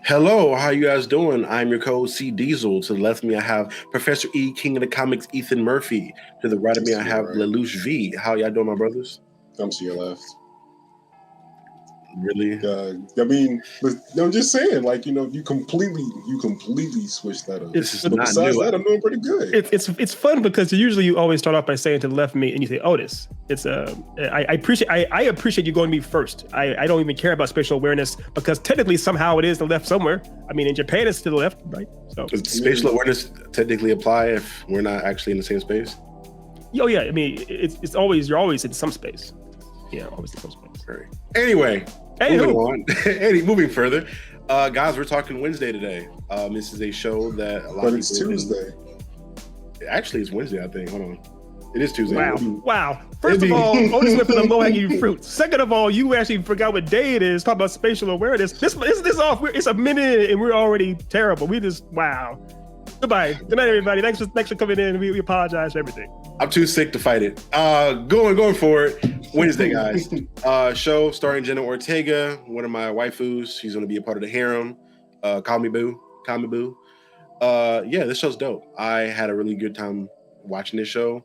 Hello, how you guys doing? I'm your co-host C Diesel. To the left of me, I have Professor E, King of the Comics, Ethan Murphy. To the right of me, I have Lelouch V. How y'all doing, my brothers? I'm to your left. Really? I mean, I'm just saying, like, you completely switched that up. This is but not besides new. that, I'm doing pretty good. It's fun because usually you always start off by saying to the left of me and you say Otis. It's I appreciate you going to me first. I don't even care about spatial awareness because technically somehow it is the left somewhere. I mean, in Japan it's to the left, right? So does spatial awareness technically apply if we're not actually in the same space? Oh yeah, I mean it's always you're always in some space. Yeah, always in some space. Right. Anyway, moving on. Moving further. Guys, we're talking Wednesday today. This is a show that a lot but of it's people Tuesday. Actually, it's Wednesday, I think. Hold on. It is Tuesday. Wow. First of all, Otis went for the low-hanging fruit. Second of all, you actually forgot what day it is. Talk about spatial awareness. This off. It's a minute and we're already terrible. We just wow. Goodbye. Good night, everybody. Thanks for coming in. We apologize for everything. I'm too sick to fight it. Going forward. Wednesday, guys. Show starring Jenna Ortega, one of my waifus. She's going to be a part of the harem. Call me boo. Yeah, this show's dope. I had a really good time watching this show.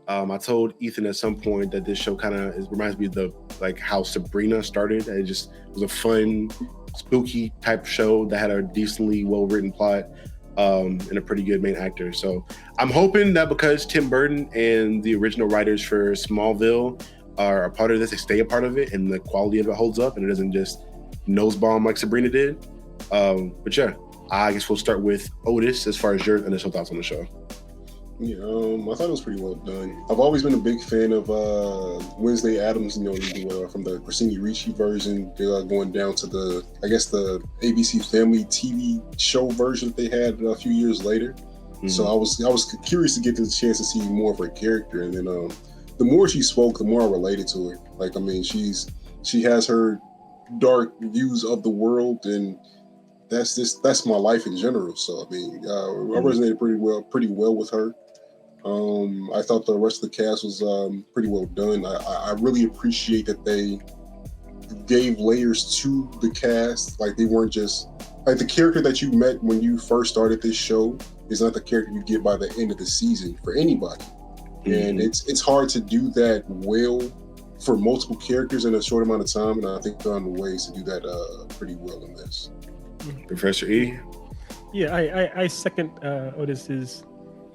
I told Ethan at some point that this show kind of reminds me of how Sabrina started. It was a fun, spooky type show that had a decently well-written plot. And a pretty good main actor. So I'm hoping that because Tim Burton and the original writers for Smallville are a part of this, they stay a part of it, and the quality of it holds up, and it doesn't just nose bomb like Sabrina did. But yeah, I guess we'll start with Otis as far as your initial thoughts on the show. Yeah, I thought it was pretty well done. I've always been a big fan of Wednesday Addams, from the Christina Ricci version, going down to the ABC Family TV show version that they had a few years later. Mm-hmm. So I was curious to get the chance to see more of her character, and then the more she spoke, the more I related to her. Like, I mean, she has her dark views of the world, and that's my life in general. So I mean, I resonated pretty well with her. I thought the rest of the cast was pretty well done. I really appreciate that they gave layers to the cast. Like, they weren't just like the character that you met when you first started this show is not the character you get by the end of the season for anybody. Mm-hmm. And it's hard to do that well for multiple characters in a short amount of time. And I think they found ways to do that pretty well in this. Professor E? Yeah, I second Otis's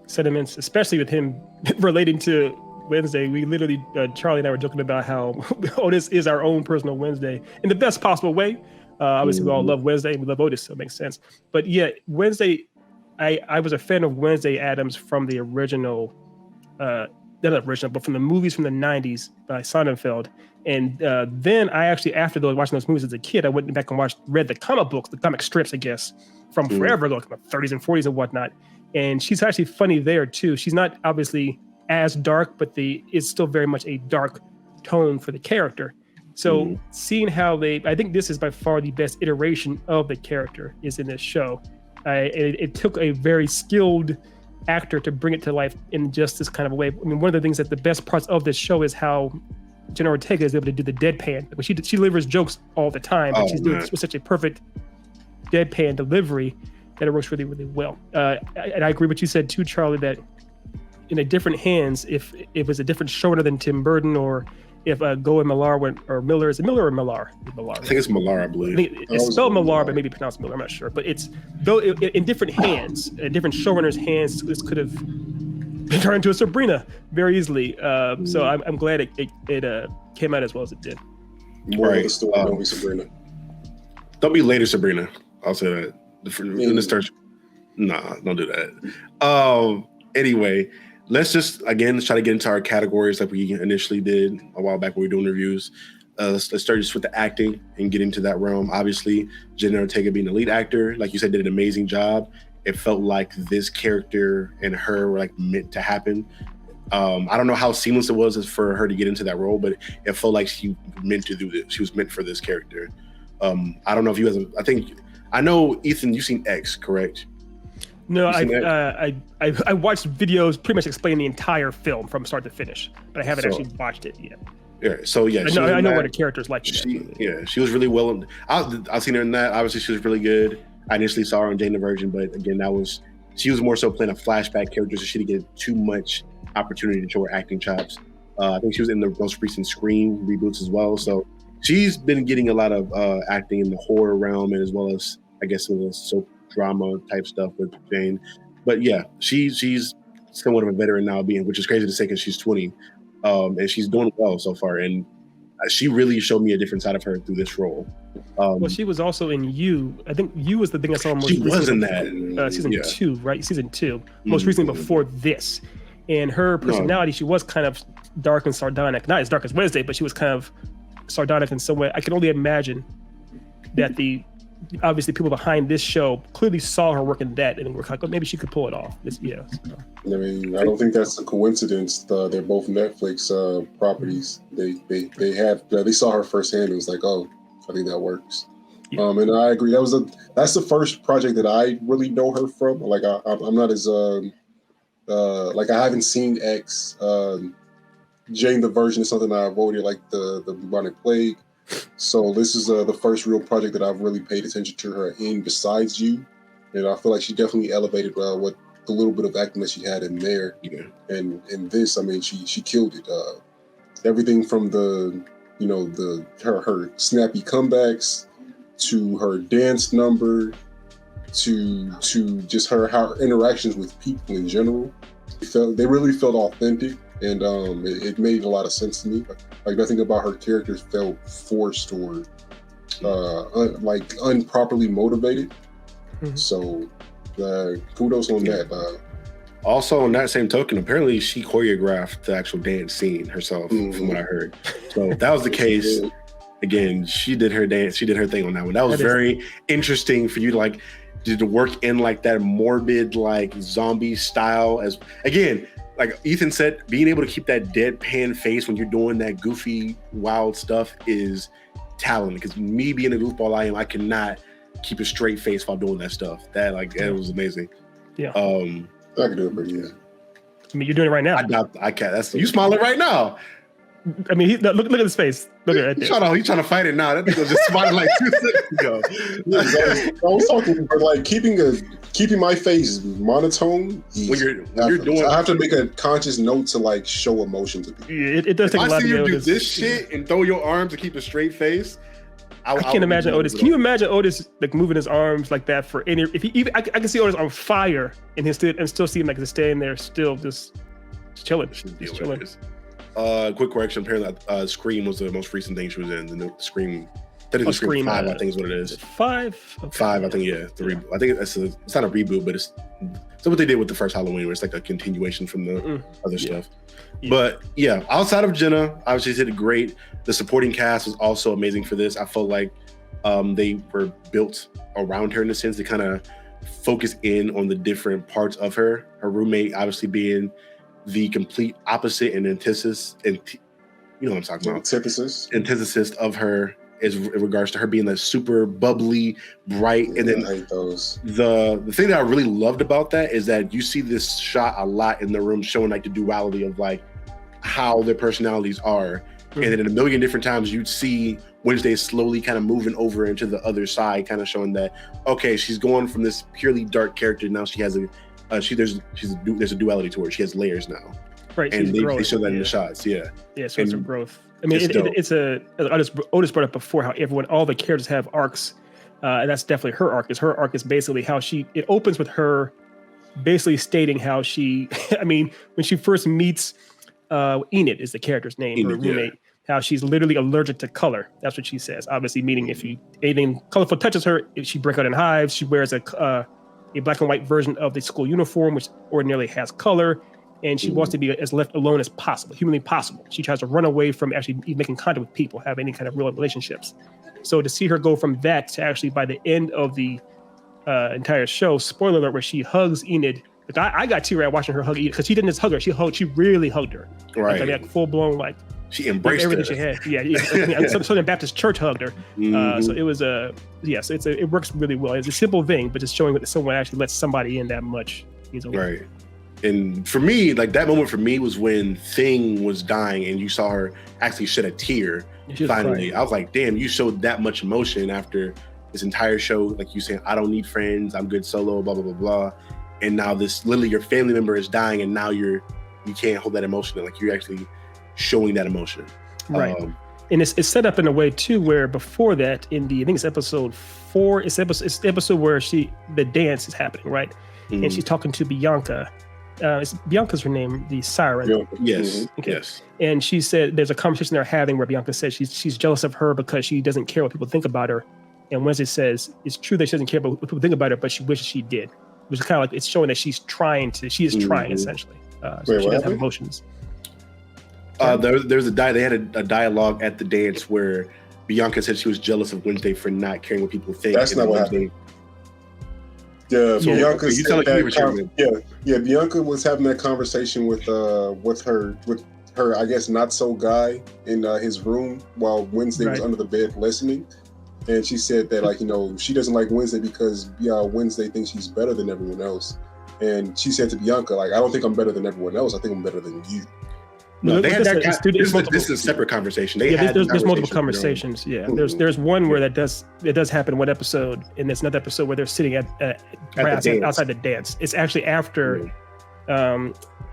sentiments, especially with him relating to Wednesday. We literally, Charlie and I were joking about how Otis is our own personal Wednesday in the best possible way. Obviously, we all love Wednesday and we love Otis, so it makes sense. But yeah, Wednesday, I was a fan of Wednesday Addams from the original, not original, but from the movies from the 90s by Sonnenfeld. And then I actually, after watching those movies as a kid, I went back and read the comic books, the comic strips, I guess, from forever ago, like the 30s and 40s and whatnot. And she's actually funny there too. She's not obviously as dark, but it's still very much a dark tone for the character. So seeing how I think this is by far the best iteration of the character is in this show. It took a very skilled actor to bring it to life in just this kind of a way. I mean, one of the things that the best parts of this show is how Jenna Ortega is able to do the deadpan. She delivers jokes all the time, but she's doing it with such a perfect deadpan delivery that it works really, really well. And I agree with what you said too, Charlie, that in a different hands, if it was a different showrunner than Tim Burton, or if Goa Millar or Miller, is it Miller or Millar? I think it's Millar, I believe. It's spelled Millar, but maybe pronounced Miller, I'm not sure. But it's in different hands, in different showrunners' hands, this could have been turned into a Sabrina very easily. So I'm glad it came out as well as it did. More of the story, don't be Sabrina. Don't be later Sabrina. I'll say that. In this church, nah, don't do that. Anyway, let's try to get into our categories like we initially did a while back when we were doing reviews. Let's start just with the acting and get into that realm. Obviously, Jenna Ortega being the lead actor, like you said, did an amazing job. It felt like this character and her were like meant to happen. I don't know how seamless it was for her to get into that role, but it felt like she meant to do this. She was meant for this character. I don't know if you guys, I know, Ethan, you've seen X, correct? No, I watched videos pretty much explaining the entire film from start to finish, but I haven't actually watched it yet. Yeah. So yeah, I know what the character's like. She was really well. I've seen her in that. Obviously, she was really good. I initially saw her on Jane the Virgin, but again, she was more so playing a flashback character, so she didn't get too much opportunity to show her acting chops. I think she was in the most recent Scream reboots as well. So she's been getting a lot of acting in the horror realm, and as well as I guess some of the soap drama type stuff with Jane. But yeah, she's somewhat of a veteran now, which is crazy to say because she's 20, and she's doing well so far. And she really showed me a different side of her through this role. Well, she was also in You. I think You was the thing I saw most. She was in that season 2, right? Season 2, most recently before this. And her personality, she was kind of dark and sardonic. Not as dark as Wednesday, but she was kind of sardonic in some way. I can only imagine that obviously people behind this show clearly saw her work in that and were like, oh, maybe she could pull it off. I mean, I don't think that's a coincidence. They're both Netflix properties. They saw her firsthand and was like, oh, I think that works. Yeah. And I agree. That's the first project that I really know her from. Like I'm not as like I haven't seen X. Jane the Virgin is something I avoided, like the bubonic plague. So this is the first real project that I've really paid attention to her in besides You. And I feel like she definitely elevated what the little bit of acting that she had in there. Yeah. And in this, I mean, she killed it. Everything from her snappy comebacks to her dance number to just her interactions with people in general. They really felt authentic. And it made a lot of sense to me. Like nothing about her characters felt forced or unproperly motivated. Mm-hmm. So kudos on that. Also, on that same token, apparently she choreographed the actual dance scene herself, from what I heard. So if that was the case, again, she did her dance, she did her thing on that one. That was very interesting for you to work in like that morbid, like zombie style. As again, like Ethan said, being able to keep that deadpan face when you're doing that goofy, wild stuff is talent. Because me being a goofball I cannot keep a straight face while doing that stuff. That was amazing. Yeah. I can do it pretty good. I mean, you're doing it right now. I can't. That's you smiling right now. I mean, look at his face. Look at it. He's trying to fight it now. That nigga was just smiling like 2 seconds ago. I was talking about like keeping my face monotone. When you're doing, I have to make a conscious note to like show emotion to people. Yeah, it does take a lot. I see you do this shit and throw your arms to keep a straight face. I can't imagine Otis. Can you imagine Otis like moving his arms like that for any? If he even, I can see Otis on fire and still see him like just standing there, still just chilling. Just chilling. Quick correction. Apparently, Scream was the most recent thing she was in. The new Scream. Scream 5, I think is what it is. 5. Okay. 5, I think. Yeah, the reboot. I think it's not a reboot, but it's what they did with the first Halloween, where it's like a continuation from the other stuff. Yeah. But yeah, outside of Jenna, obviously she did great. The supporting cast was also amazing for this. I felt like they were built around her in a sense. They kind of focus in on the different parts of her. Her roommate, obviously being the complete opposite and antithesis, and you know what I'm talking about. Antithesis of her is in regards to her being like super bubbly, bright, and then I hate those. The thing that I really loved about that is that you see this shot a lot in the room, showing like the duality of like how their personalities are, and then in a million different times you'd see Wednesday slowly kind of moving over into the other side, kind of showing that okay, she's going from this purely dark character now she has there's a duality to her. She has layers now, right? And they show that in the shots, so it's a growth. I mean, Otis brought up before how all the characters have arcs, and that's definitely her arc. Her arc is basically how it opens with her basically stating how she, I mean, when she first meets Enid is the character's name, her roommate, how she's literally allergic to color. That's what she says. Obviously, meaning if anything colorful touches her, if she breaks out in hives. She wears a black and white version of the school uniform, which ordinarily has color. And she wants to be as left alone as possible, humanly possible. She tries to run away from actually making contact with people, have any kind of real relationships. So to see her go from that to actually by the end of the entire show, spoiler alert, where she hugs Enid. Like I got teary-eyed watching her hug Enid because she didn't just hug her; she really hugged her. Right, like full blown, like she embraced everything her. She had. Yeah. Southern Baptist Church hugged her. So it was it works really well. It's a simple thing, but just showing that someone actually lets somebody in that much. Right. And for me, like that moment for me was when Thing was dying and you saw her actually shed a tear. Finally, I was like, damn, you showed that much emotion after this entire show. Like you saying, I don't need friends, I'm good solo, blah, blah, blah, blah. And now this literally your family member is dying and now you can't hold that emotion. Like you're actually showing that emotion. Right. And it's set up in a way too, where before that I think it's episode 4, it's the episode where the dance is happening, right? Mm-hmm. And she's talking to Bianca. Bianca's her name, the siren. Yeah. Yes. Okay. Yes. And she said there's a conversation they're having where Bianca says she's jealous of her because she doesn't care what people think about her. And Wednesday says it's true that she doesn't care about what people think about her, but she wishes she did. Which is kind of like it's showing that she is trying essentially. So she does have emotions. There's they had a dialogue at the dance where Bianca said she was jealous of Wednesday for not caring what people think. That's not what happened. Yeah, Bianca. Bianca was having that conversation with her, I guess, not so guy in his room while Wednesday was under the bed listening, and she said that she doesn't like Wednesday because Wednesday thinks she's better than everyone else, and she said to Bianca I don't think I'm better than everyone else. I think I'm better than you. No, they had that. This is a separate conversation. There's multiple conversations. Yeah, there's one where that does happen in one episode, and there's another episode where they're sitting outside the dance. It's actually after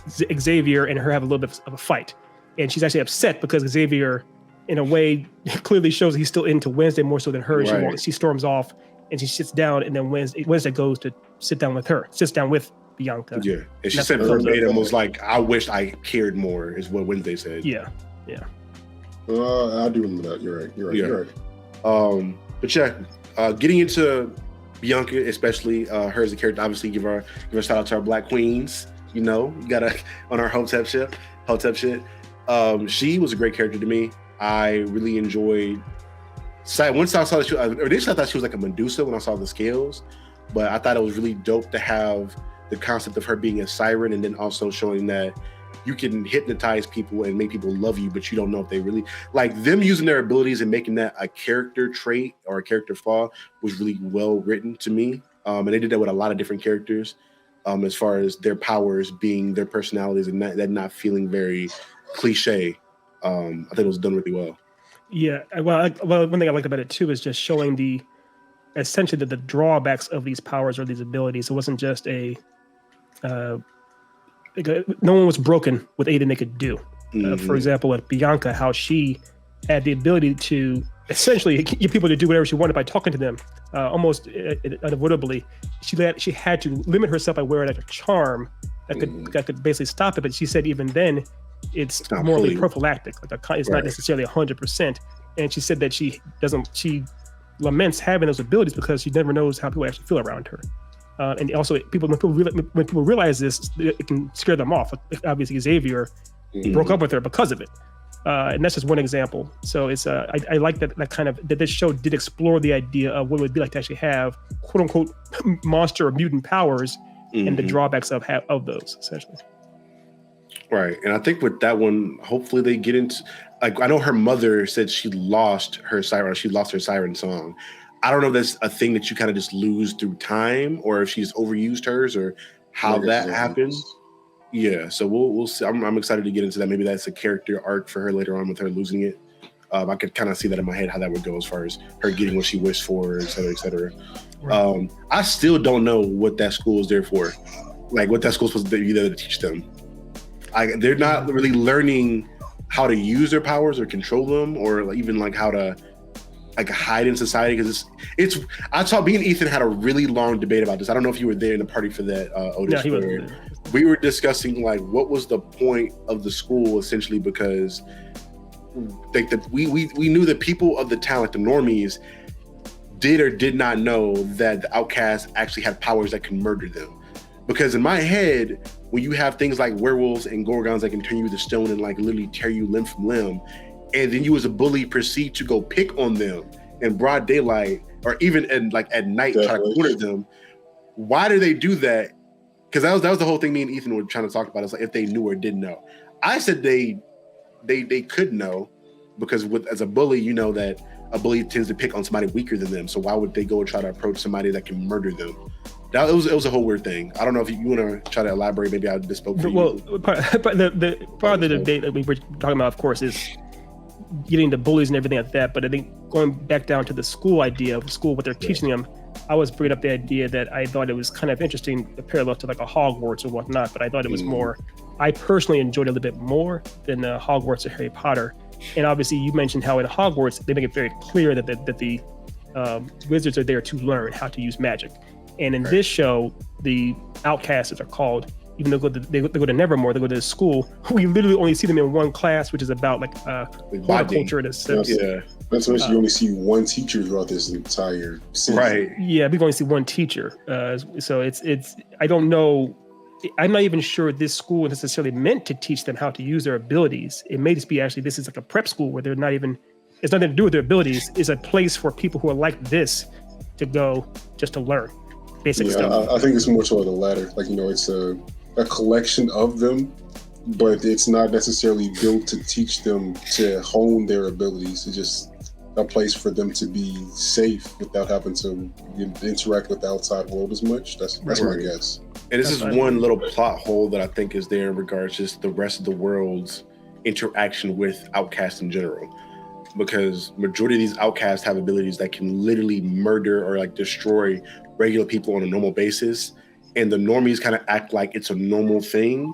Xavier and her have a little bit of a fight, and she's actually upset because Xavier, in a way, clearly shows he's still into Wednesday more so than her. Right. She storms off and she sits down, and then Wednesday goes to sit down with Bianca. Yeah, and she said verbatim was like, "I wish I cared more," is what Wednesday said. Yeah. I do remember that. You're right. But yeah, getting into Bianca, especially her as a character, obviously give her a shout out to our Black queens. You gotta on our Hotep shit. She was a great character to me. I really enjoyed. Once I saw that initially I thought she was like a Medusa when I saw the scales, but I thought it was really dope to have the concept of her being a siren, and then also showing that you can hypnotize people and make people love you, but you don't know if they really like them. Using their abilities and making that a character trait or a character flaw was really well written to me. And they did that with a lot of different characters, as far as their powers being their personalities and that not feeling very cliche. I think it was done really well. Yeah. Well, one thing I liked about it too is just showing essentially the drawbacks of these powers or these abilities. It wasn't just no one was broken with anything they could do. For example, with Bianca, how she had the ability to essentially get people to do whatever she wanted by talking to them, almost unavoidably. She had to limit herself by wearing like a charm that could basically stop it. But she said even then, it's morally prophylactic. It's not necessarily 100%. And she said that she laments having those abilities because she never knows how people actually feel around her. And also, when people realize this, it can scare them off. Obviously, Xavier broke up with her because of it, and that's just one example. So it's I like that this show did explore the idea of what it would be like to actually have quote unquote monster or mutant powers and the drawbacks of those essentially. Right, and I think with that one, hopefully they get into I know her mother said she lost her siren song. I don't know if that's a thing that you kind of just lose through time, or if she's overused hers, or how that happens. Yeah, so we'll see. I'm excited to get into that. Maybe that's a character arc for her later on with her losing it. I could kind of see that in my head how that would go as far as her getting what she wished for, et cetera, et cetera. Right. I still don't know what that school is there for. Like what that school's supposed to be there to teach them. They're not really learning how to use their powers or control them, or even like how to hide in society, because I saw me and Ethan had a really long debate about this. I don't know if you were there in the party for that, Otis. Yeah, he wasn't there. We were discussing like what was the point of the school essentially, because we knew that people of the town, like the normies, did or did not know that the outcasts actually had powers that can murder them. Because in my head, when you have things like werewolves and gorgons that can turn you to stone and like literally tear you limb from limb, and then you as a bully proceed to go pick on them in broad daylight, or even at night try to corner them. Why do they do that? Because that was the whole thing me and Ethan were trying to talk about. It's like if they knew or didn't know. I said they could know, because as a bully, you know that a bully tends to pick on somebody weaker than them. So why would they go and try to approach somebody that can murder them? That it was a whole weird thing. I don't know if you want to try to elaborate. Maybe I just spoke for Well, you. part of the debate that we were talking about, of course, is getting the bullies and everything like that. But I think going back down to the school idea of school, what they're teaching them, I was bringing up the idea that I thought it was kind of interesting, the parallel to like a Hogwarts or whatnot. But I thought it was more. I personally enjoyed it a little bit more than Hogwarts or Harry Potter. And obviously, you mentioned how in Hogwarts they make it very clear that the wizards are there to learn how to use magic. And in this show, the outcasts, as they're called, even though they go to Nevermore, they go to the school. We literally only see them in one class, which is about like horticulture in a sense. Yeah, that's why you only see one teacher throughout this entire season. Right. Yeah, we've only seen one teacher. So it's I don't know. I'm not even sure this school is necessarily meant to teach them how to use their abilities. It may just be actually this is like a prep school where they're not even. It's nothing to do with their abilities. It's a place for people who are like this to go just to learn basic stuff. I think it's more toward the latter. Like, it's a collection of them, but it's not necessarily built to teach them to hone their abilities. It's just a place for them to be safe without having to interact with the outside world as much. That's my guess. And this is one little plot hole that I think is there in regards to just the rest of the world's interaction with outcasts in general. Because majority of these outcasts have abilities that can literally murder or like destroy regular people on a normal basis, and the normies kind of act like it's a normal thing.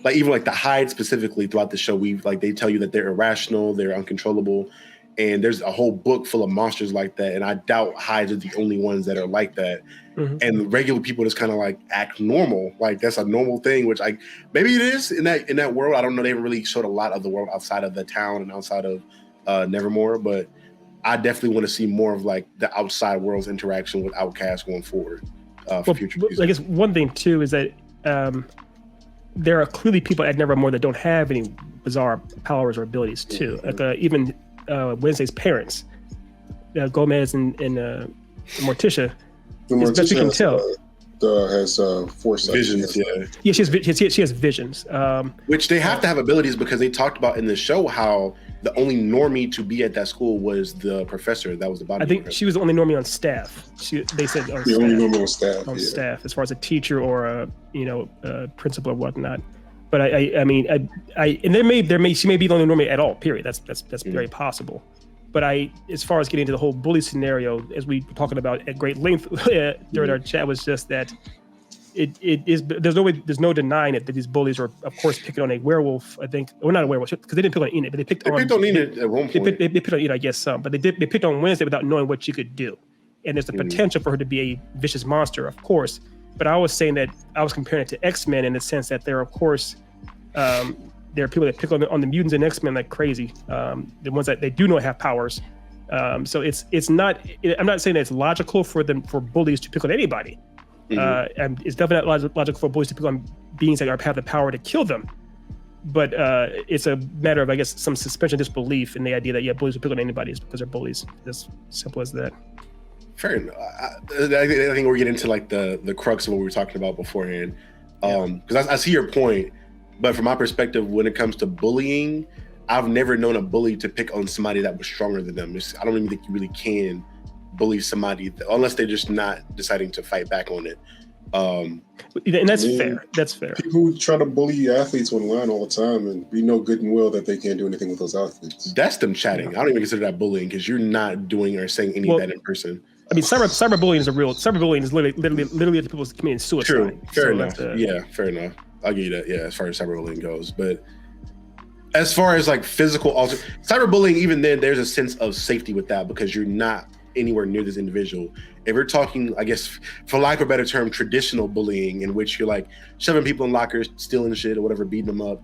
Like even like the Hyde specifically throughout the show, they tell you that they're irrational, they're uncontrollable, and there's a whole book full of monsters like that. And I doubt Hydes are the only ones that are like that. Mm-hmm. And regular people just kind of like act normal, like that's a normal thing. Which maybe it is in that world. I don't know. They haven't really showed a lot of the world outside of the town and outside of Nevermore, but I definitely want to see more of like the outside world's interaction with outcasts going forward for future seasons. I guess one thing too is that there are clearly people at Nevermore that don't have any bizarre powers or abilities too. Mm-hmm. Like even Wednesday's parents, Gomez and Morticia, as best we can tell, has foresight. Visions, yeah, she has visions. Which they have to have abilities because they talked about in the show how the only normie to be at that school was the professor. That was the body. I think professor. she was the only normie on staff. They said on the staff. only normie on staff. On staff, as far as a teacher or a principal or whatnot. But I mean, and she may be the only normie at all. Period. That's very possible. But as far as getting into the whole bully scenario, as we were talking about at great length during our chat, was just that it is. There's no denying it that these bullies are, of course, picking on a werewolf. I think, or not a werewolf, because they didn't pick on Enid, but they picked on Enid at one point. They picked on Enid, I guess some, but they picked on Wednesday without knowing what she could do. And there's the potential for her to be a vicious monster, of course. But I was saying that I was comparing it to X-Men in the sense that there are, of course, there are people that pick on the mutants in X-Men like crazy. The ones that they do know have powers. So it's not. I'm not saying that it's logical for bullies to pick on anybody. And it's definitely not logical for bullies to pick on beings that have the power to kill them. But it's a matter of, I guess, some suspension of disbelief in the idea that bullies will pick on anybody is because they're bullies. As simple as that. Fair enough. I think we're getting into like the crux of what we were talking about beforehand. Because I see your point. But from my perspective, when it comes to bullying, I've never known a bully to pick on somebody that was stronger than them. I don't even think you really can bully somebody unless they're just not deciding to fight back on it. And that's fair. That's fair. People try to bully athletes online all the time, and we know good and well that they can't do anything with those athletes. That's them chatting. I don't even consider that bullying because you're not doing or saying any of that in person. I mean, cyberbullying is cyberbullying is literally people committing suicide. True. Fair enough. Fair enough. I'll give you that. Yeah, as far as cyberbullying goes, but as far as like physical cyberbullying, even then, there's a sense of safety with that because you're not anywhere near this individual. If we're talking, I guess, for lack of a better term, traditional bullying, in which you're like shoving people in lockers, stealing shit or whatever, beating them up,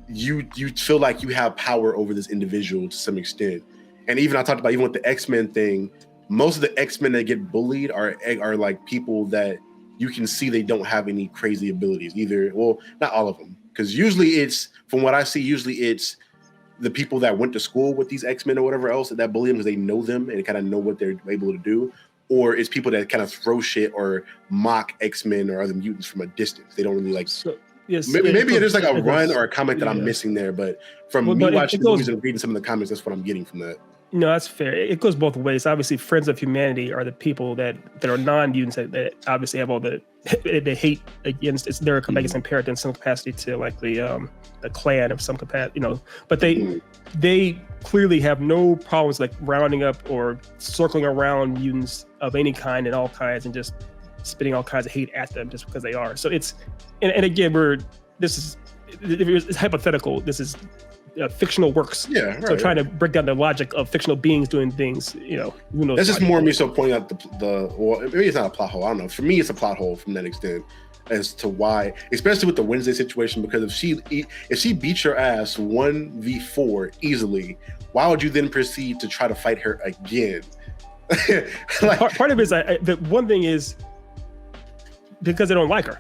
you feel like you have power over this individual to some extent. And even I talked about even with the X-Men thing, most of the X-Men that get bullied are like people that you can see they don't have any crazy abilities either. Well, not all of them, because usually it's, from what I see, it's the people that went to school with these X-Men or whatever else that bully them because they know them and kind of know what they're able to do. Or it's people that kind of throw shit or mock X-Men or other mutants from a distance. They don't really like. So, yes, maybe there's like a run or a comment that I'm missing there, but from me watching movies and reading some of the comments, that's what I'm getting from that. No, that's fair. It goes both ways. Obviously, Friends of Humanity are the people that are non-mutants that obviously have all the they hate against. It's their against imperative in some capacity to like the clan of some capacity, But they clearly have no problems like rounding up or circling around mutants of any kind and all kinds and just spitting all kinds of hate at them just because they are. So it's and again it's hypothetical. This is fictional works. Yeah, right, so trying to break down the logic of fictional beings doing things, who knows. That's just more me so pointing out the well, maybe it's not a plot hole. I don't know. For me, it's a plot hole from that extent as to why, especially with the Wednesday situation, because if she beats your ass 1v4 easily, why would you then proceed to try to fight her again? Part of it is the one thing is because they don't like her.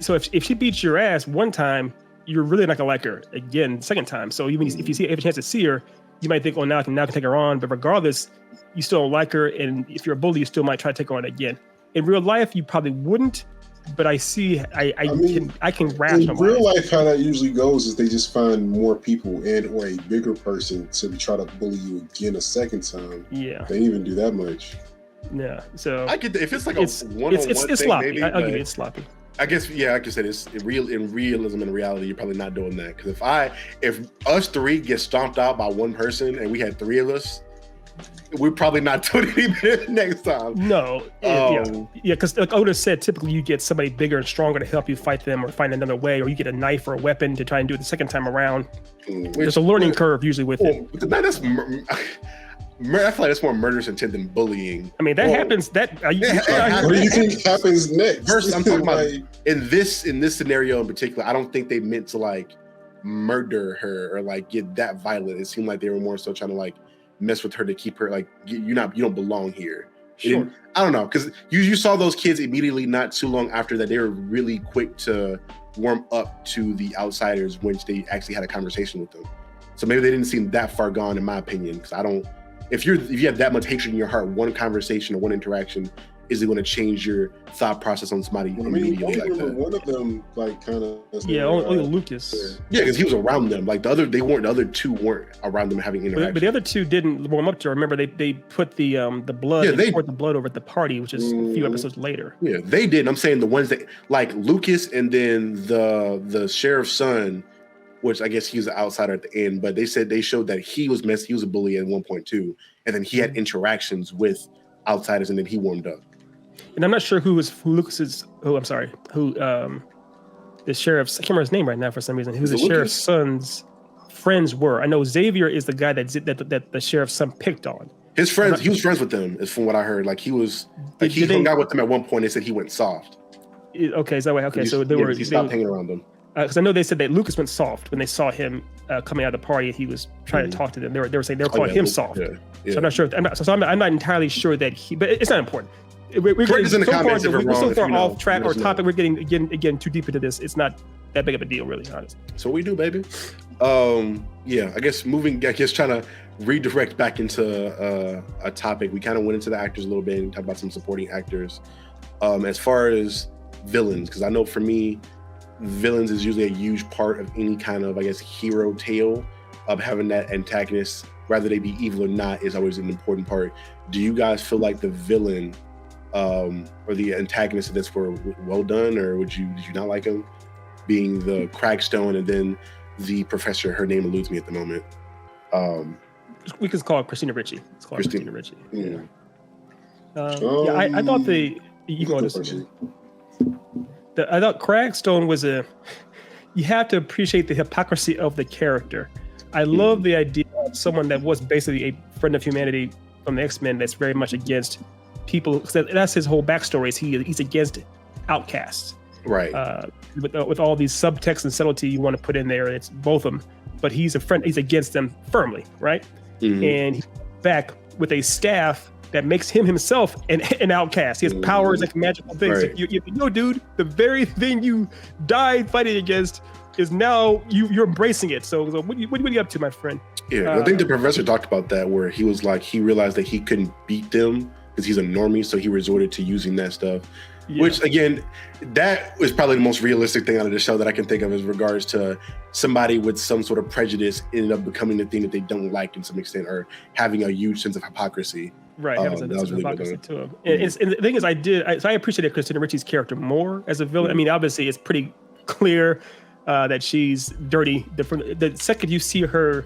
So if she beats your ass one time, you're really not gonna like her again second time. So even if you have a chance to see her, you might think, now I can take her on. But regardless, you still don't like her, and if you're a bully, you still might try to take her on again. In real life, you probably wouldn't, but I can rationalize. In real life, how that usually goes is they just find more people or a bigger person to try to bully you again a second time. Yeah, they didn't even do that much. Yeah, so I get if it's like it's sloppy. Maybe, I'll give you it's sloppy. I guess, yeah, like I said, it's in realism and reality, you're probably not doing that. Because if us three get stomped out by one person and we had three of us, we're probably not doing any better next time. No, because like Otis said, typically you get somebody bigger and stronger to help you fight them or find another way, or you get a knife or a weapon to try and do it the second time around. There's a learning curve usually with it. I feel like that's more murderous intent than bullying. I mean, that happens. What do you think happens next? First, I'm talking about in this scenario in particular. I don't think they meant to like murder her or like get that violent. It seemed like they were more so trying to like mess with her to keep her like you don't belong here. Sure. I don't know, because you saw those kids immediately not too long after that. They were really quick to warm up to the outsiders when they actually had a conversation with them. So maybe they didn't seem that far gone, in my opinion. Because I don't. If you have that much hatred in your heart, one conversation or one interaction is going to change your thought process on somebody immediately like that. One of them, like, kind of. Only Lucas. Yeah, because he was around them. Like the other two weren't around them having interaction. But the other two didn't warm up to her. Remember, they put the blood. Yeah, they poured the blood over at the party, which is a few episodes later. Yeah, they did. I'm saying the ones that like Lucas and then the sheriff's son, which I guess he was an outsider at the end, but they showed that he was a bully at one point too, and then he had interactions with outsiders, and then he warmed up. And I'm not sure who the sheriff's, I can't remember his name right now for some reason, who the sheriff's son's friends were. I know Xavier is the guy that the sheriff's son picked on. His friends, he was friends with them, is from what I heard. Like he hung out with them at one point. They said he went soft. Okay, is that way? Okay, so he stopped hanging around them. Because I know they said that Lucas went soft when they saw him coming out of the party. He was trying to talk to them. They were saying they were calling him soft. Yeah. So I'm not sure. I'm not entirely sure that but it's not important. We're getting so far off track or topic. We're getting too deep into this. It's not that big of a deal, really, honestly. So we do, baby. I guess trying to redirect back into a topic. We kind of went into the actors a little bit and talked about some supporting actors. As far as villains, because I know for me, villains is usually a huge part of any kind of, I guess, hero tale of having that antagonist, whether they be evil or not, is always an important part. Do you guys feel like the villain or the antagonist of this were well done, or did you not like him? Being the Cragstone and then the professor, her name eludes me at the moment. We could call it Christina Ricci. Christina Ricci. Yeah. I thought you can understand. I thought Cragstone was you have to appreciate the hypocrisy of the character. I love the idea of someone that was basically a friend of humanity from the X-Men that's very much against people. That's his whole backstory. He's against outcasts. Right. With all these subtext and subtlety you want to put in there, it's both of them. But he's a friend. He's against them firmly, right? Mm-hmm. And he's back with a staff that makes him himself an outcast. He has powers like magical things. Right. So dude, the very thing you died fighting against is now you're embracing it. So what are you up to, my friend? Yeah, I think the professor talked about that, where he was like, he realized that he couldn't beat them because he's a normie, so he resorted to using that stuff. Yeah. Which again, that was probably the most realistic thing out of the show that I can think of as regards to somebody with some sort of prejudice ended up becoming the thing that they don't like in some extent, or having a huge sense of hypocrisy. Right, having that was some really hypocrisy good. to him. And the thing is, I appreciated Christina Ricci's character more as a villain. I mean, obviously, it's pretty clear that she's dirty. The second you see her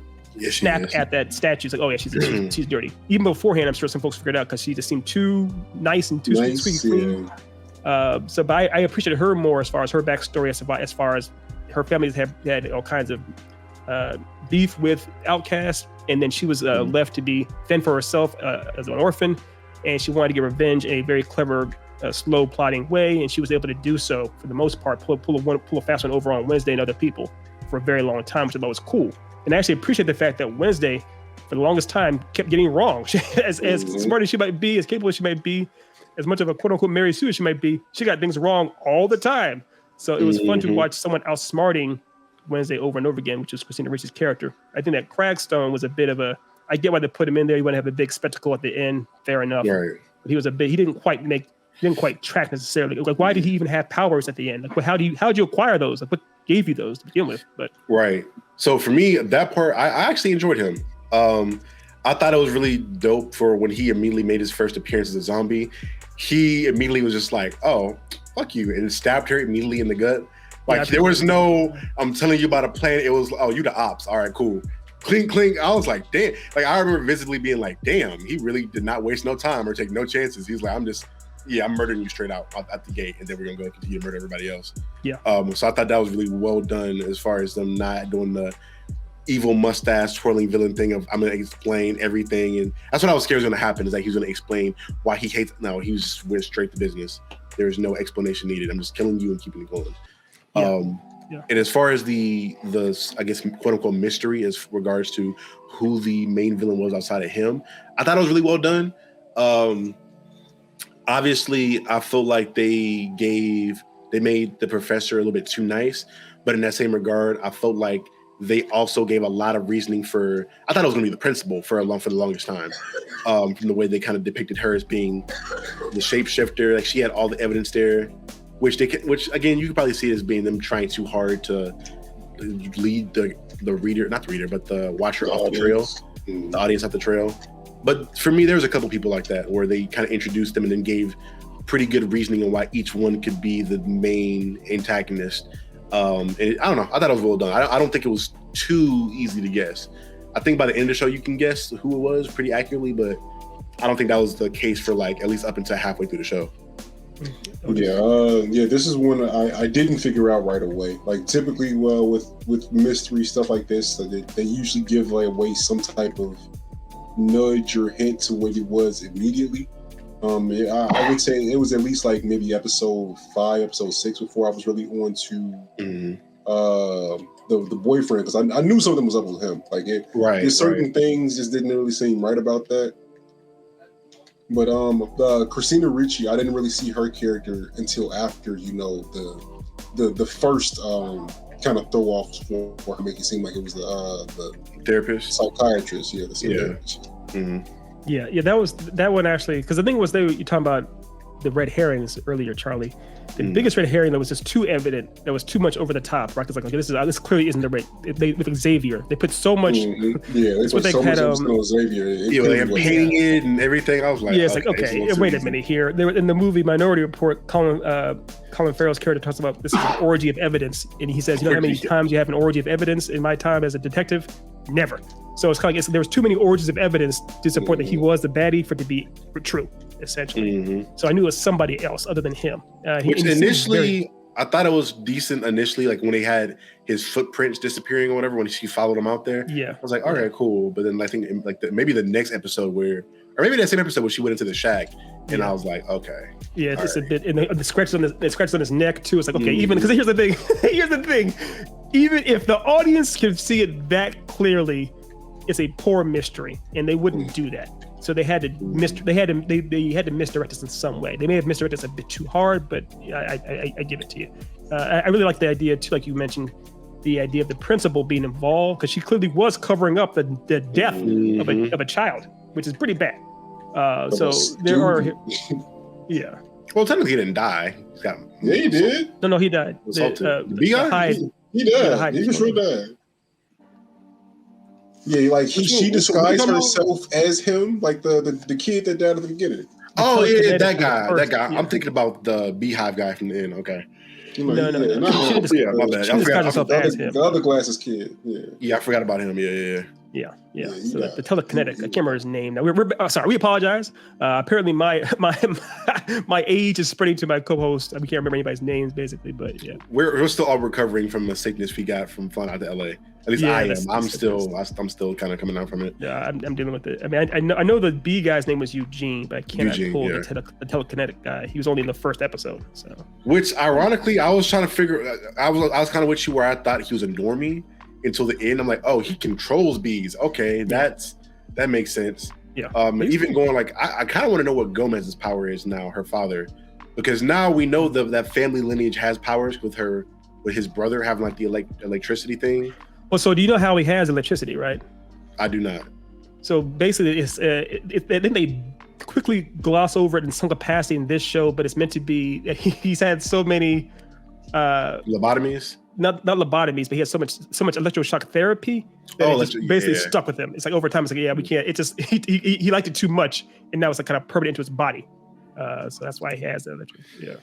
snap at that statue, it's like, oh yeah, she's dirty. Even beforehand, I'm sure some folks figured out because she just seemed too nice and too sweet clean. But I appreciated her more as far as her backstory, as far as her family had all kinds of beef with Outcast, and then she was left to be fend for herself as an orphan, and she wanted to get revenge in a very clever, slow plotting way, and she was able to do so for the most part. Pull a fast one over on Wednesday and other people for a very long time, which I thought was cool. And I actually appreciate the fact that Wednesday, for the longest time, kept getting wrong. As smart as she might be, as capable as she might be, as much of a quote-unquote Mary Sue as she might be, she got things wrong all the time. So it was fun to watch someone outsmarting Wednesday over and over again, which is Christina Ricci's character. I think that Cragstone was a bit of a, I get why they put him in there. You want to have a big spectacle at the end, fair enough. Right. But he didn't quite track necessarily. Like, why did he even have powers at the end? Like, how'd you acquire those? Like, what gave you those to begin with? But right. So for me, that part, I actually enjoyed him. I thought it was really dope for when he immediately made his first appearance as a zombie. He immediately was just like, oh, fuck you, and stabbed her immediately in the gut. Like, there was no, I'm telling you about a plan. It was, oh, you the ops. All right, cool. Clink, clink. I was like, damn. Like, I remember visibly being like, damn, he really did not waste no time or take no chances. He's like, I'm murdering you straight out at the gate, and then we're going to go continue to murder everybody else. Yeah. So I thought that was really well done as far as them not doing the evil mustache twirling villain thing of, I'm going to explain everything. And that's what I was scared was going to happen, is that he was going to explain why he hates. No, he just went straight to business. There was no explanation needed. I'm just killing you and keeping it going. And as far as the I guess quote unquote mystery as regards to who the main villain was outside of him, I thought it was really well done. Obviously, I feel like they made the professor a little bit too nice, but in that same regard, I felt like they also gave a lot of reasoning for. I thought it was going to be the principal for the longest time, from the way they kind of depicted her as being the shapeshifter. Like, she had all the evidence there. Which again, you could probably see it as being them trying too hard to lead the reader, not the reader, but the watcher off the trail, the audience off the trail. But for me, there was a couple people like that where they kind of introduced them and then gave pretty good reasoning on why each one could be the main antagonist. And I don't know, I thought it was well done. I don't think it was too easy to guess. I think by the end of the show, you can guess who it was pretty accurately, but I don't think that was the case for like at least up until halfway through the show. Yeah, this is one I didn't figure out right away. Like, typically, well, with mystery stuff like this, they usually give away some type of nudge or hint to what it was immediately. I would say it was at least like maybe episode 5, episode 6 before I was really on to the boyfriend, because I knew something was up with him. Like, there's certain things just didn't really seem right about that. But Christina Ricci, I didn't really see her character until after, the first kind of throw off for her, make it seem like it was the therapist, psychiatrist, the psychiatrist. Yeah, that one actually, because the thing was, you're talking about the red herrings earlier, Charlie. The biggest red herring that was just too evident, that was too much over the top, right? It's like, okay, this clearly isn't the right. With Xavier, they put so much. Yeah, they put so much on Xavier. They're painting it and everything. I was like, yeah, it's like, okay, wait a minute here. There in the movie Minority Report, Colin Farrell's character talks about this is an orgy of evidence, and he says, you know how many times you have an orgy of evidence in my time as a detective? Never. So it's kind of like there was too many orgies of evidence to support that he was the baddie for it to be true, essentially. So I knew it was somebody else other than him. Which initially, I thought it was decent initially, like when they had his footprints disappearing or whatever, when she followed him out there. Yeah. I was like, all right, cool. But then I think maybe the next episode or maybe that same episode where she went into the shack, and I was like, okay. Yeah, it's right. A bit, and the scratches on his neck too. It's like, okay, even because here's the thing, even if the audience can see it that clearly, it's a poor mystery, and they wouldn't do that. So they had to misdirect us in some way. They may have misdirected us a bit too hard, but I give it to you. I really like the idea too, like you mentioned, the idea of the principal being involved, because she clearly was covering up the death of a child, which is pretty bad. So there are, yeah. Well, technically he didn't die. He's got Yeah, he did. No, he died. The bee guy? He died. He for sure died. Yeah, like she disguised herself as him, like the kid that died at the beginning. Oh yeah, that guy. Yeah. I'm thinking about the beehive guy from the end. Okay. No. My bad. The other glasses kid. Yeah, I forgot about him. Yeah. So the telekinetic. I can't remember his name. Now we're sorry. We apologize. Apparently my age is spreading to my co-host. We can't remember anybody's names basically, but yeah. We're still all recovering from the sickness we got from flying out to LA. At least I am. I'm still kind of coming out from it. Yeah, I'm dealing with it. I mean, I know the B guy's name was Eugene, but I cannot pull the telekinetic guy. He was only in the first episode. So, which ironically, I was trying to figure. I was kind of with you where I thought he was a normie until the end. I'm like, oh, he controls bees. Okay, that makes sense. Yeah. Even going like, I kind of want to know what Gomez's power is now, her father, because now we know that family lineage has powers with his brother having like the electricity thing. Well, so do you know how he has electricity, right? I do not. So basically, I think they quickly gloss over it in some capacity in this show, but it's meant to be. He's had so many lobotomies. Not lobotomies, but he has so much electroshock therapy that it just basically stuck with him. It's like over time, it's like we can't. It just he liked it too much, and now it's like kind of permanent into his body. So that's why he has that electricity. Yeah.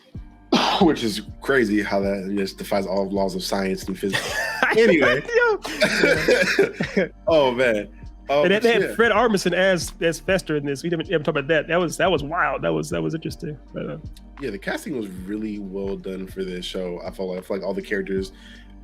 Which is crazy how that just defies all laws of science and physics. Anyway. Oh man. And they had Fred Armisen as Fester in this. We haven't talked about that. That was wild. That was interesting. But, the casting was really well done for this show. I feel like all the characters,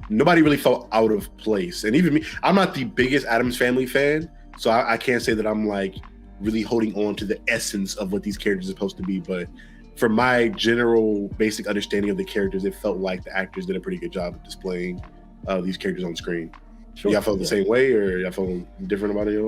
nobody really felt out of place. And even me, I'm not the biggest Addams Family fan, so I can't say that I'm like really holding on to the essence of what these characters are supposed to be. But for my general basic understanding of the characters, it felt like the actors did a pretty good job of displaying these characters on screen. Sure. Y'all felt the same way, or y'all felt different about it?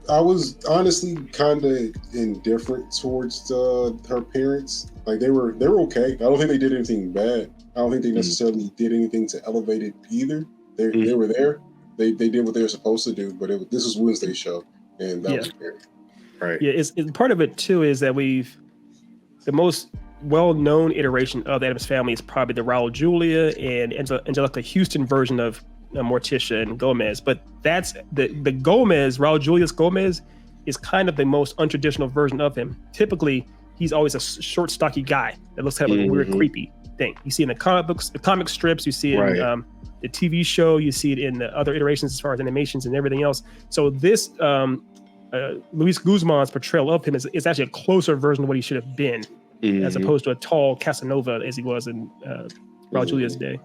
I was honestly kind of indifferent towards her parents. Like they were okay. I don't think they did anything bad. I don't think they necessarily did anything to elevate it either. They were there. They did what they were supposed to do. But this was Wednesday's show, and that was scary. Right. Yeah, it's part of it too is that the most well-known iteration of the Addams Family is probably the Raul Julia and Angelica Houston version of Morticia and Gomez. But that's the Gomez, Raul Julius Gomez, is kind of the most untraditional version of him. Typically, he's always a short, stocky guy that looks kind of like a weird, creepy thing. You see in the comic books, the comic strips, you see it in the TV show, you see it in the other iterations as far as animations and everything else. So this Luis Guzman's portrayal of him is actually a closer version of what he should have been, as opposed to a tall Casanova as he was in Raul Julia's day.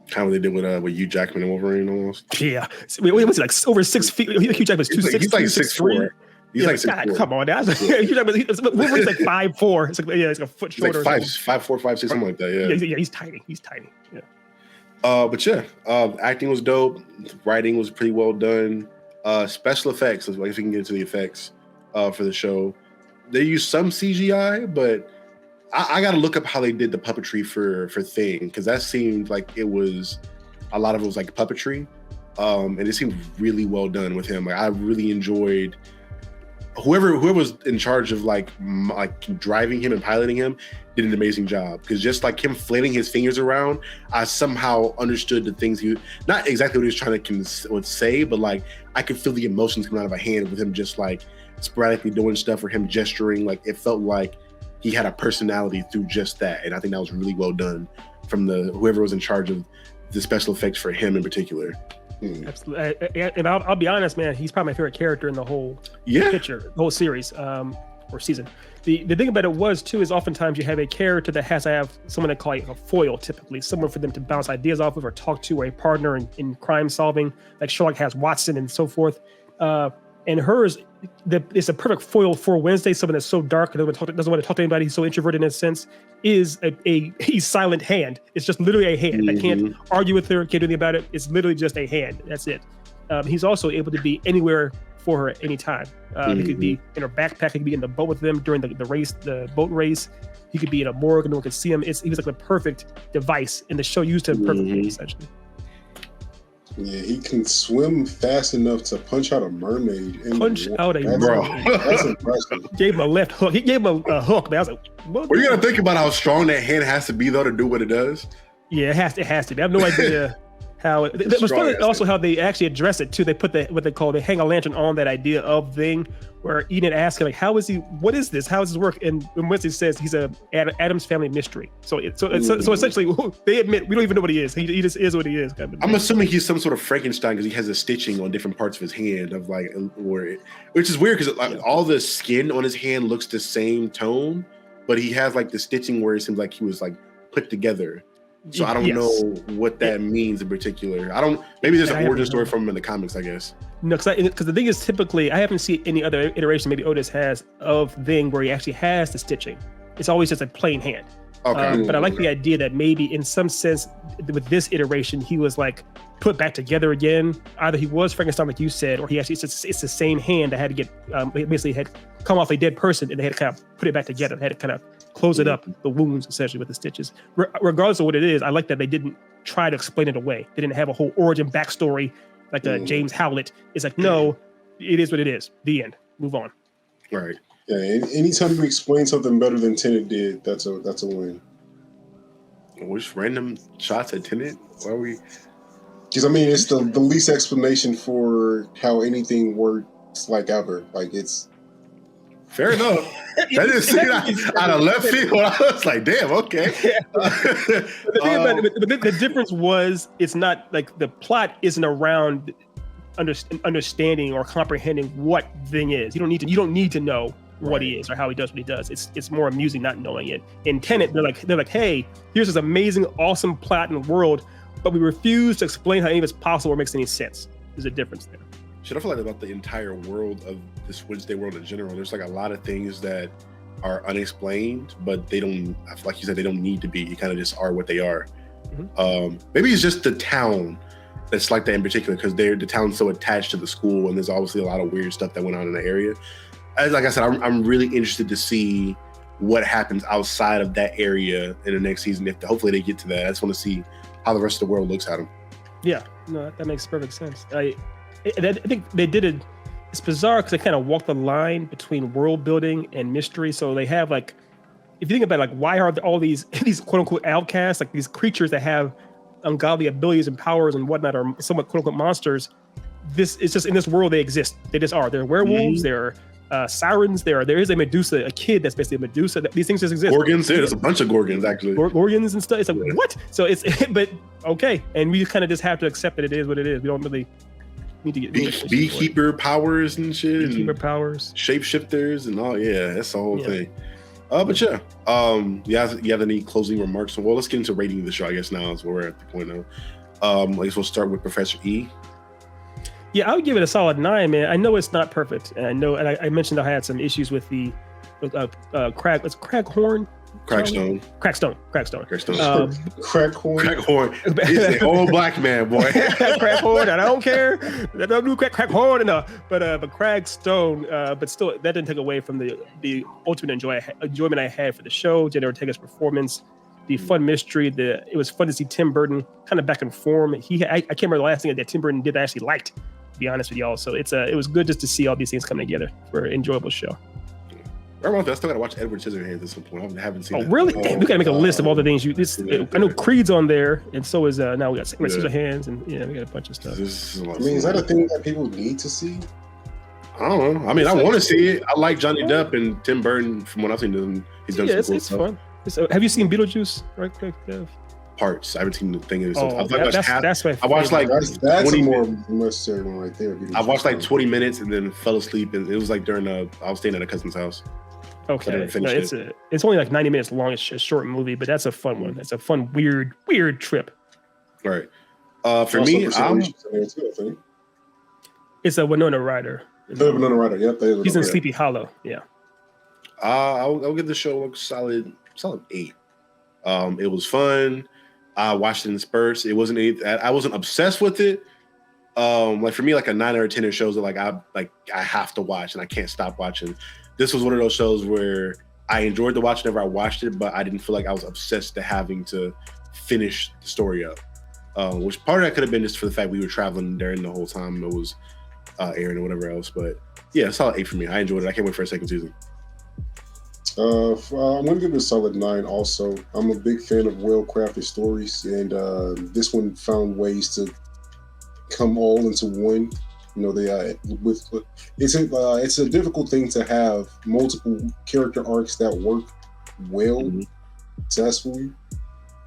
Kind of what they did with Hugh Jackman and Wolverine almost. Yeah. Wait, what's he, like over 6 feet? Hugh Jackman's 2'6". He's like 6'4". He's like 6'4". Come on, Hugh Jackman's like 5'4". It's like it's like a foot shorter. Like 5'4", 5'6", something like that. Yeah, he's tiny. Yeah. But acting was dope. Writing was pretty well done. Special effects, if we can get into the effects for the show. They used some CGI, but I got to look up how they did the puppetry for Thing, because that seemed like a lot of it was like puppetry, and it seemed really well done with him. Like I really enjoyed whoever was in charge of like driving him and piloting him did an amazing job, because just like him flailing his fingers around, I somehow understood the things not exactly what he was trying to say, but like I could feel the emotions coming out of a hand with him just like sporadically doing stuff, or him gesturing. Like it felt like he had a personality through just that, and I think that was really well done from whoever was in charge of the special effects for him in particular. Absolutely, and I'll be honest, man. He's probably my favorite character in the whole picture, the whole series or season. The thing about it was too is oftentimes you have a character that has to have someone to call a foil, typically someone for them to bounce ideas off of or talk to, or a partner in crime solving, like Sherlock has Watson and so forth. And hers, it's a perfect foil for Wednesday. Someone that's so dark and doesn't want to talk to anybody. He's so introverted in a sense. Is a silent hand. It's just literally a hand. I can't argue with her. Can't do anything about it. It's literally just a hand. That's it. He's also able to be anywhere for her at any time. He could be in her backpack. He could be in the boat with them during the race, the boat race. He could be in a morgue and no one could see him. He was like the perfect device, and the show used him perfectly, essentially. Yeah, he can swim fast enough to punch out a mermaid. Punch out a mermaid. That's impressive. Gave him a left hook. He gave him a hook, man. I was like, what? Well, you gotta think about how strong that hand has to be though to do what it does. Yeah, it has to be. I have no idea how it was funny also how they actually address it too. They put they hang a lantern on that idea of thing where Enid asks him like, what is this? How does this work? And Wednesday says he's a Addams family mystery. So essentially they admit we don't even know what he is. He just is what he is. Kind of I'm assuming he's some sort of Frankenstein because he has a stitching on different parts of his hand which is weird because like, all the skin on his hand looks the same tone, but he has like the stitching where it seems like he was like put together. So I don't know what that means in particular. Maybe there's an origin story from him in the comics, I guess. No, because the thing is typically, I haven't seen any other iteration, maybe Otis has, of thing where he actually has the stitching. It's always just a plain hand. Okay. But I like the idea that maybe in some sense with this iteration, he was like put back together again. Either he was Frankenstein, like you said, or he actually, it's the same hand that had to get, basically had come off a dead person and they had to kind of put it back together. They had to kind of close it up, the wounds essentially with the stitches. Regardless of what it is, I like that they didn't try to explain it away. They didn't have a whole origin backstory like James Howlett. It's like, no, it is what it is. The end. Move on. Right. Yeah. Anytime you explain something better than Tenet did, that's a win. Which random shots at Tenet? Why are we? Because I mean, it's the least explanation for how anything works like ever. Like it's. Fair enough. That just seemed out of left field. I was like, damn, okay. The difference was it's not like the plot isn't around understanding or comprehending what thing is. You don't need to know what he is or how he does what he does. It's more amusing not knowing it. In Tenet, they're like, hey, here's this amazing, awesome plot in the world, but we refuse to explain how any of it's possible or makes any sense. There's a difference there. Should I feel like about the entire world of this Wednesday world in general? There's like a lot of things that are unexplained, but they don't, like you said, they don't need to be. You kind of just are what they are. Mm-hmm. Maybe it's just the town that's like that in particular because the town's so attached to the school and there's obviously a lot of weird stuff that went on in the area. Like I said, I'm really interested to see what happens outside of that area in the next season. Hopefully they get to that. I just want to see how the rest of the world looks at them. Yeah, no, that makes perfect sense. I think they did it. It's bizarre because they kind of walk the line between world building and mystery. So they have like, if you think about it, like why are all these quote unquote outcasts, like these creatures that have ungodly abilities and powers and whatnot, are somewhat quote unquote monsters. This is just in this world they exist. They just are. They're werewolves. They're sirens. There is a Medusa, a kid that's basically a Medusa. These things just exist. Gorgons. There's a bunch of Gorgons actually. Gorgons and stuff. It's like what? So it's but okay, and we kind of just have to accept that it is what it is. We don't really. Beekeeper powers and shit. Beekeeper powers. Shapeshifters and all. Yeah, that's the whole thing. But yeah. You have any closing remarks? Well, let's get into rating the show, I guess, now is where we're at the point now. I guess we'll start with Professor E. Yeah, I would give it a solid 9, man. I know it's not perfect. And I know, and I mentioned I had some issues with the Craghorn. Crackstone. Crackhorn. He's an old black man, boy. Crackhorn. I don't care. I don't do Crackhorn enough. But Cragstone. But still, that didn't take away from the ultimate enjoyment I had for the show. Jenna Ortega's performance, the fun mystery. It was fun to see Tim Burton kind of back in form. I can't remember the last thing that Tim Burton did that I actually liked, to be honest with y'all. So it was good just to see all these things come together for an enjoyable show. I still gotta watch Edward Scissorhands at some point. I haven't seen it. Oh, really? Damn, we gotta make a list of all the things I know Creed's on there, and so is now we got Scissorhands, and we got a bunch of stuff. Is that a thing that people need to see? I don't know. I mean, I want to see it. I like Johnny Depp and Tim Burton. From what I've seen, he's done some cool stuff. Fun. Have you seen Beetlejuice? Right quick, Dev? Parts. I haven't seen the thing. That's my. I watched like that's a more necessary one right there. I watched like 20 minutes and then fell asleep, and it was like during I was staying at a cousin's house. Okay, it's only like 90 minutes long. It's a short movie, but that's a fun one. It's a fun, weird trip. Right. For me, it's a Winona Ryder. Winona Ryder. Yep, he's in Sleepy Hollow. Yeah. I'll give the show a solid 8. It was fun. I watched it in spurts. It wasn't I wasn't obsessed with it. Like for me, like a 9 or 10 shows that I have to watch and I can't stop watching. This was one of those shows where I enjoyed the watch whenever I watched it, but I didn't feel like I was obsessed to having to finish the story up. which part of that could have been just for the fact we were traveling during the whole time it was airing or whatever else. But yeah, solid 8 for me. I enjoyed it. I can't wait for a second season. I'm going to give it a solid 9 also. I'm a big fan of well-crafted stories, and this one found ways to come all into one. You know, it's a difficult thing to have multiple character arcs that work well, successfully,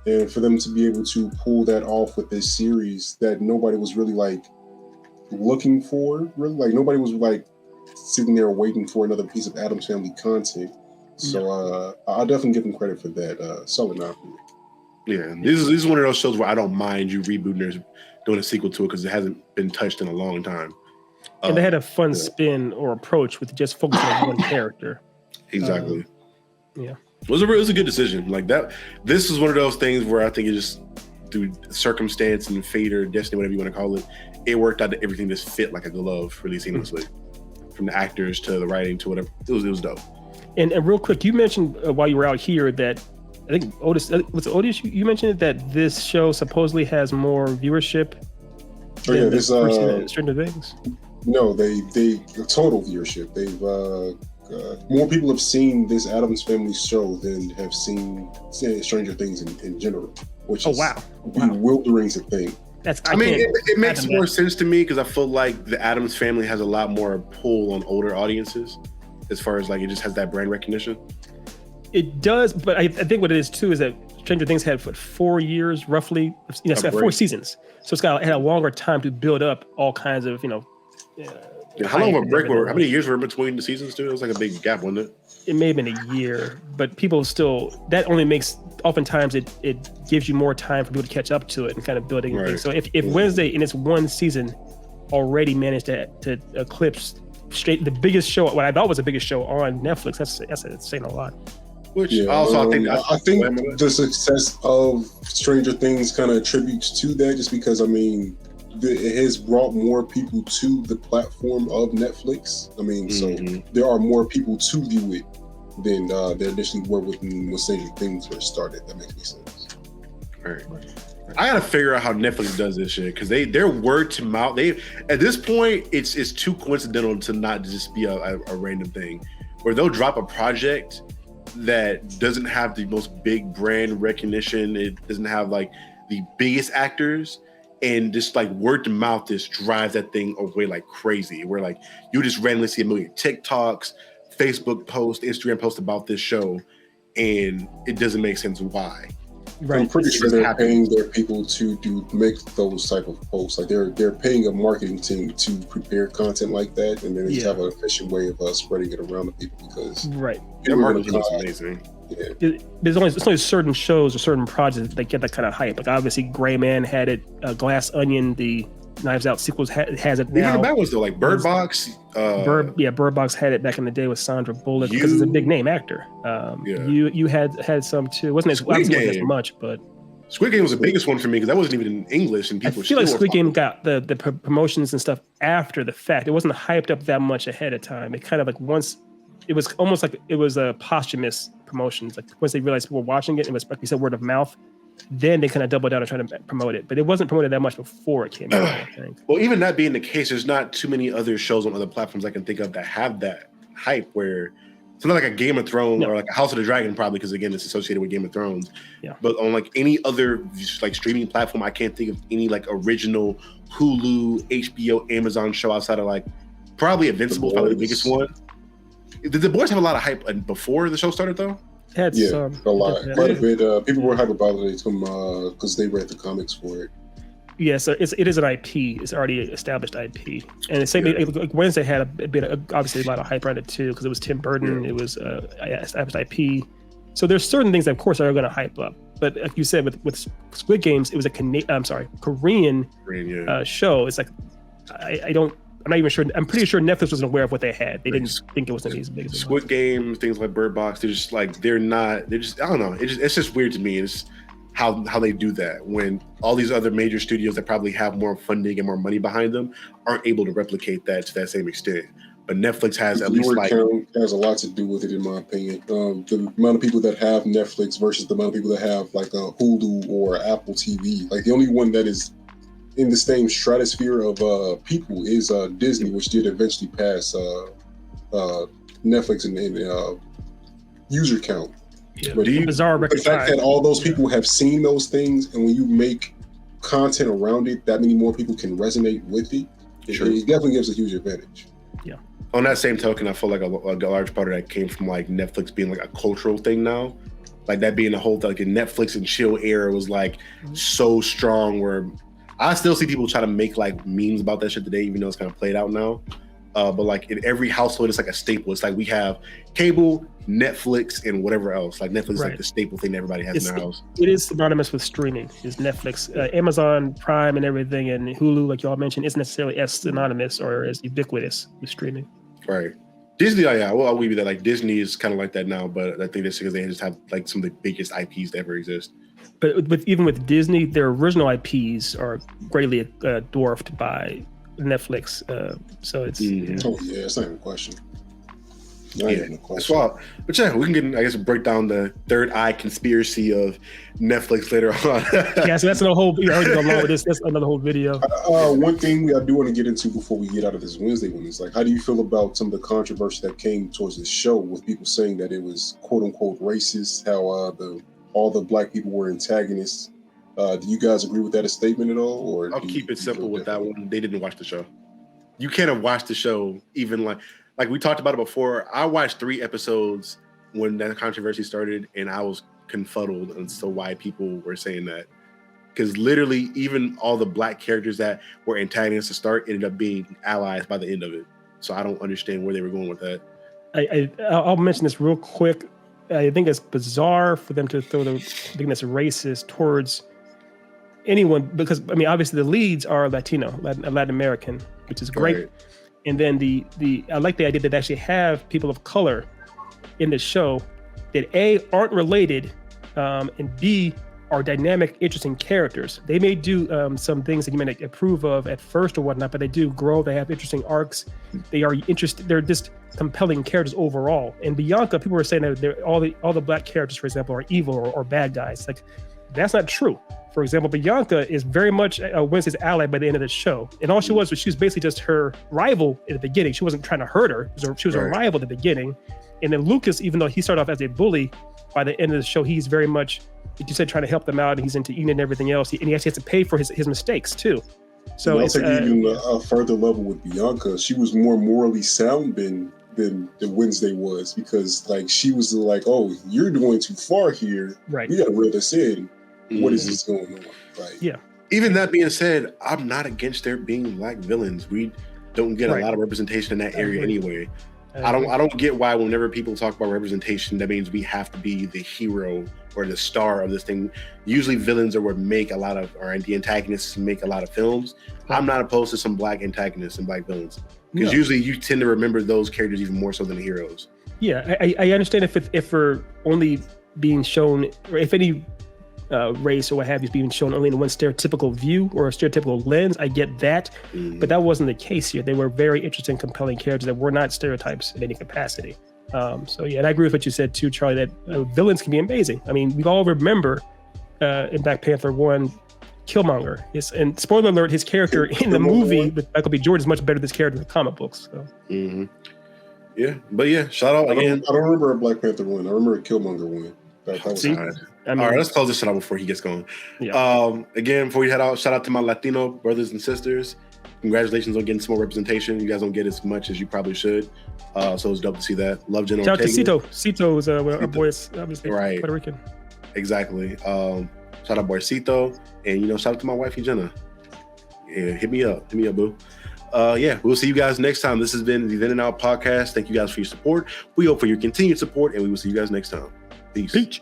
and for them to be able to pull that off with this series that nobody was really like looking for, really, like nobody was like sitting there waiting for another piece of Addams Family content. So I'll definitely give them credit for that. Solid 9 for me. Yeah, this is one of those shows where I don't mind you rebooting or doing a sequel to it because it hasn't been touched in a long time. And they had a fun spin or approach with just focusing on one character. Exactly. Yeah. It was a good decision. Like that. This is one of those things where I think it just through circumstance and fate or destiny, whatever you want to call it, it worked out that everything just fit like a glove really seamlessly. From the actors to the writing to whatever. It was dope. And real quick, you mentioned while you were out here that I think Otis, you mentioned that this show supposedly has more viewership than this Stranger Things. No, they total viewership. They've more people have seen this Addams Family show than have seen Stranger Things in general, which is bewildering to think. It makes more sense to me because I feel like the Addams Family has a lot more pull on older audiences. As far as like it just has that brand recognition. It does, but I think what it is too is that Stranger Things had 4 years roughly. It's got 4 seasons, so had a longer time to build up all kinds of how long of a break how many years were in between the seasons too? It was like a big gap, wasn't it? It may have been a year, but people still that only makes oftentimes it gives you more time for people to catch up to it and kind of building things. So if Wednesday in its one season already managed to eclipse the biggest show, what I thought was the biggest show on Netflix. That's saying a lot. Which also I think the success of Stranger Things kind of attributes to that, just because it has brought more people to the platform of Netflix. So there are more people to view it than there initially were when Stranger Things first started. That makes me sense. All right. I gotta figure out how Netflix does this shit because their word to mouth. At this point, it's too coincidental to not just be a random thing, where they'll drop a project that doesn't have the most big brand recognition. It doesn't have like the biggest actors, and just like word to mouth just drives that thing away like crazy. Where like you just randomly see a million TikToks, Facebook posts, Instagram posts about this show, and it doesn't make sense why. Right. I'm pretty sure they're paying their people to make those type of posts. Like they're paying a marketing team to prepare content like that, and then they have an efficient way of spreading it around the people because their marketing is amazing. Yeah. There's only certain shows or certain projects that get that kind of hype. Like obviously, Gray Man had it. Glass Onion, the Knives Out sequels has it now. Even the bad ones though, like Bird Box. Bird Box had it back in the day with Sandra Bullock because it's a big name actor. You had some too. Wasn't as much, but Squid Game was the biggest one for me because that wasn't even in English, and people. I feel like Squid Game got the promotions and stuff after the fact. It wasn't hyped up that much ahead of time. It kind of like once. It was almost like it was a posthumous promotions. Like once they realized people were watching it, it was like you said, word of mouth. Then they kind of doubled down and tried to promote it, but it wasn't promoted that much before it came out. I think. Well, even that being the case, there's not too many other shows on other platforms I can think of that have that hype. Where it's not like a Game of Thrones or like a House of the Dragon, probably because again it's associated with Game of Thrones. Yeah. But on like any other like streaming platform, I can't think of any like original Hulu, HBO, Amazon show outside of like probably Invincible, probably the biggest one. Did The Boys have a lot of hype before the show started though? A lot, quite a bit. People were hyped about it because they read the comics for it. Yeah, so it is an IP. It's already established IP, and it's like Wednesday had obviously a lot of hype around it too because it was Tim Burton. It was established IP. So there's certain things that of course are going to hype up. But like you said with Squid Games, it was a Korean show. It's like I'm not even sure. I'm pretty sure Netflix wasn't aware of what they had. They didn't think it was as big as Squid Game, things like Bird Box. They're just like I don't know. It's just weird to me. It's how they do that when all these other major studios that probably have more funding and more money behind them aren't able to replicate that to that same extent. but Netflix has at least viewer like count has a lot to do with it, in my opinion. The amount of people that have Netflix versus the amount of people that have like a Hulu or Apple TV. Like the only one that is in the same stratosphere of people is Disney, which did eventually pass Netflix in user count. Yeah. But Bizarre record the fact time. that all those people have seen those things, and when you make content around it, that many more people can resonate with it. It definitely gives a huge advantage. Yeah. On that same token, I feel like a large part of that came from like Netflix being like a cultural thing now. Like that being the whole like the Netflix and chill era was like so strong where I still see people try to make like memes about that shit today, even though it's kind of played out now. But like in every household, it's like a staple. It's like we have cable, Netflix, and whatever else. Like Netflix is like the staple thing that everybody has in their house. It is synonymous with streaming. Is Netflix, Amazon Prime, and everything, and Hulu, like y'all mentioned, isn't necessarily as synonymous or as ubiquitous with streaming. Right. Disney, I'll give you that. Like Disney is kind of like that now, but I think that's because they just have like some of the biggest IPs that ever exist. But even with Disney, their original IPs are greatly dwarfed by Netflix. So it's Oh yeah, it's not even a question. That's wild. But yeah, we can get, I guess, break down the third eye conspiracy of Netflix later on. Yeah, so that's another whole. You're already going along with this. That's another whole video. One thing I do want to get into before we get out of this Wednesday one is like, how do you feel about some of the controversy that came towards this show with people saying that it was quote unquote racist? How all the black people were antagonists. Do you guys agree with that statement at all? Or I'll keep it simple with that one. They didn't watch the show. You can't have watched the show even like we talked about it before. I watched 3 episodes when that controversy started, and I was confuddled as to why people were saying that. Because literally, even all the black characters that were antagonists to start ended up being allies by the end of it. So I don't understand where they were going with that. I'll mention this real quick. I think it's bizarre for them to throw the thing that's racist towards anyone, because I mean, obviously the leads are Latin American, which is great. Right. And then I like the idea that they actually have people of color in the show that A, aren't related, and B, are dynamic, interesting characters. They may do some things that you may not approve of at first or whatnot, but they do grow. They have interesting arcs. They are interesting. They're just compelling characters overall. And Bianca, people were saying that all the black characters, for example, are evil or bad guys. Like, that's not true. For example, Bianca is very much Wednesday's ally by the end of the show. And all she was basically just her rival in the beginning. She wasn't trying to hurt her. She was a rival at the beginning. And then Lucas, even though he started off as a bully, by the end of the show, he's very much, like you said, trying to help them out. And he's into Enid and everything else. And he actually has to pay for his mistakes too. So I'll take even a further level with Bianca. She was more morally sound than Wednesday was, because like she was like, oh, you're going too far here. Right. We got to reel this in. What is this going on? Like, yeah. Even that being said, I'm not against there being black villains. We don't get a lot of representation in that area anyway. I don't get why whenever people talk about representation, that means we have to be the hero or the star of this thing. Usually villains are what make or the antagonists make a lot of films. I'm not opposed to some black antagonists and black villains, because usually you tend to remember those characters even more so than the heroes. Yeah, I understand if we're only being shown, or if any race or what have you is being shown only in one stereotypical view or a stereotypical lens, I get that. But that wasn't the case here. They were very interesting, compelling characters that were not stereotypes in any capacity. So yeah, and I agree with what you said too, Charlie, that villains can be amazing. I mean, we all remember in Black Panther 1, Killmonger. And spoiler alert, his character in the movie with Michael B. Jordan is much better than his character in the comic books. So. Yeah, but yeah, shout out again. I don't remember a Black Panther 1. I remember a Killmonger 1. All right, let's close this shit out before he gets going. Yeah. Again, before we head out, shout out to my Latino brothers and sisters. Congratulations on getting some more representation. You guys don't get as much as you probably should. So it's dope to see that. Love Jenna Ortega. Shout out to Cito is our boy, obviously Puerto Rican. Exactly. Shout out boy Cito, and shout out to my wifey Jenna. Yeah, hit me up, boo. Yeah, we'll see you guys next time. This has been the Then and Out podcast. Thank you guys for your support. We hope for your continued support, and we will see you guys next time. Peace.